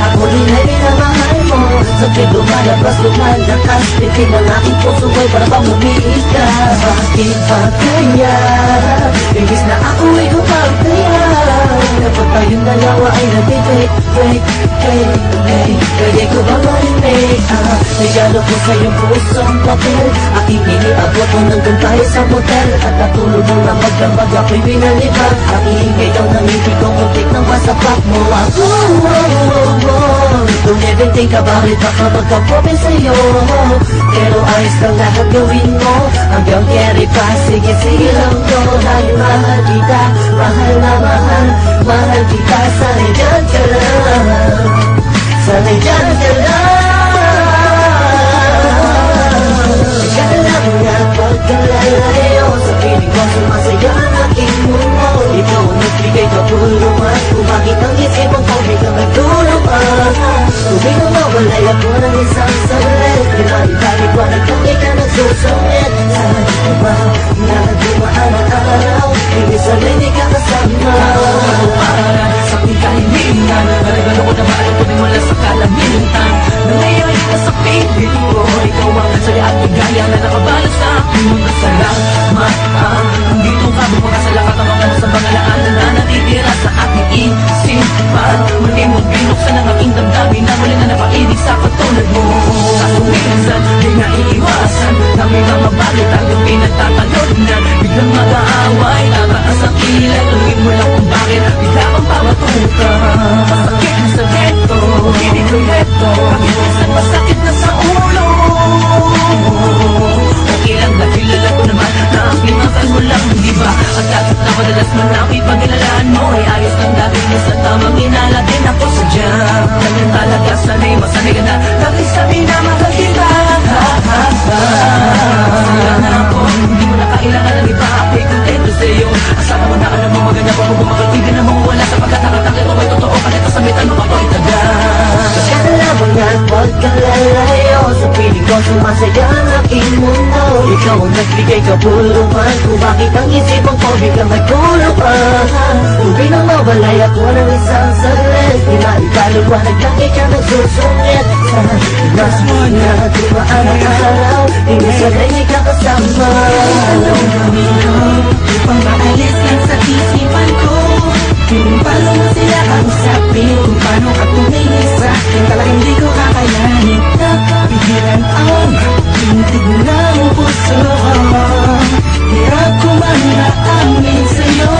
Ako rin ay minamahal mo. Sabay lumalabas, lumalakas, pitin ang aking puso ay para bang umiigas. Bakit ba kaya? Imbis na ako ay gumagaya, dapat tayong dalawa ay nag-break. Pwede ko ba marinig? Regalo ko sa iyong pusong papel, aking iniabot mo nandun tayo sa motel. At natulog mo na magdambag, ako'y binalibag. Ang iingay daw ng ibig ko, muntik nang masapak mo ako. Don't even think about it, baka magka-problem sa'yo. Pero ayos lang lahat gawin mo, hanggang carry pa. Sige lang to, dahil mahal kita. Mahal na mahal kita. Sana'y dyan ka lang, sana'y dyan ka lang. Ikaw lang nga pagkalalayo, sa piling ko sumasaya ang aking mundo. Ikaw ang nagbigay kapulungan, kung bakit ang isipang ko biglang nagtulungan. Tubig na mawalay ako ng isang saglit, pinalibalik ko nagtangay ka nagsusungit. Sana ba na dumaan ang araw, hindi sanay di ka kasama. Sa aking kahilingan, naregalo ko na mahal ko din mula sa kalamitan. Na ngayon ito sa piling ko, ikaw ang saya at ligaya na nakabalot sa aking mundo. Salamat dito ka bumakasalakot ang mga sa mga laanan na natitira sa aking isipan. Muli mong binuksan ang aking damdamin na muli na napaibig sa katulad mo. Kaso minsan, di naiiwasan na may mga bagay tayong pinagtatalon na biglang mag-aaway, tataas ang kilay. Tuloy mo lang kung bakit bigla kang pamatuka. Masakit na sa ghetto, hindi ko heto. Bakit minsan masakit na sa ulo? Okay lang na kilala ko naman na aking akal mo lang, di ba? At kahit na madalas man ako'y pagkalalaan mo, ay ayos lang dahil sa tamang inala din ako sa jam. Ganyan talaga, sanay masanay ka na lagi sabi na mahal kita. Masaya na ako, hindi mo na kailangan ng iba. Ako'y kontento sa'yo. Asahan mo na alam mo maganda pa kung bumakaltigin na mawala sa pagkatakatak. Ito ay totoo ka nito sa mitan mo kapag taga. Kaya mo nga pagkalalayo, sa piling ko sumasaya ang aking mundo. Ikaw ang nagbigay kapulungan, kung bakit ang isipang ko biglang nagtulungan. Tubig nang mawalay ako ng isang saglit, pinalibaliwanag lang ikaw nagsusungit. Sana mas mo na dumaan ang araw, hindi sanay di ka kasama. Anong gawin ko upang maalis yan sa isipan ko? Kung paano mo sila kausapin, kung paano ka tumingin sa akin, talagang di ko kakayanin. Napigilan ang tintig ng puso ko, hirap ko man naamin sa'yo.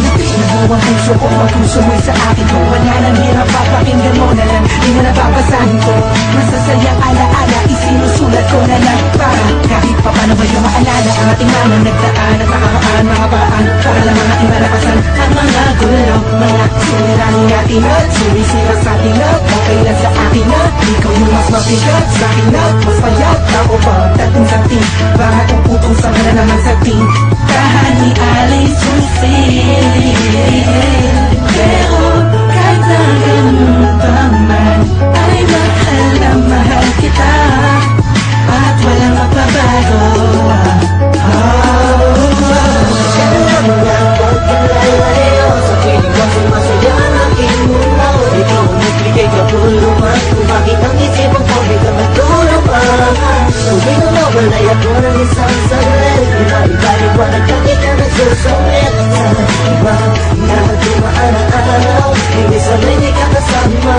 Nagpinahawa ang puso ko, ang puso mo'y sa akin ko. Wala nang hirap, papakinggan mo na lang, di mo nababasahin ko. Masasayang alaala, isinusulat ko na lang para kahit pa paano ba yung maalala ang ating mga nagdaan at nakakaan mga paraan para lang mga ating malapasan ang mga gulo, mga suliraning ating at sumisira sa ating na okay lang sa akin na ikaw yung mas mabigat sa akin na mas payat ako pagdating sa ting bakit ang putong sama na naman sa ting kahani alay susi. Pero kahit na ganun pa man ay mahal na mahal kita at walang mapabago. Kaya mo nga pagkalalayo, sa piling ko sumasaya ang aking mundo. Ikaw ang nagbigay kapulungan, kung bakit ang isipang ko biglang nagtulungan. Tubig na mawalay ako ng isang saglit, pinalibaliwanag lang ikaw nagsusungit. Sana ba na dumaan ang araw, hindi sanay di ka kasama.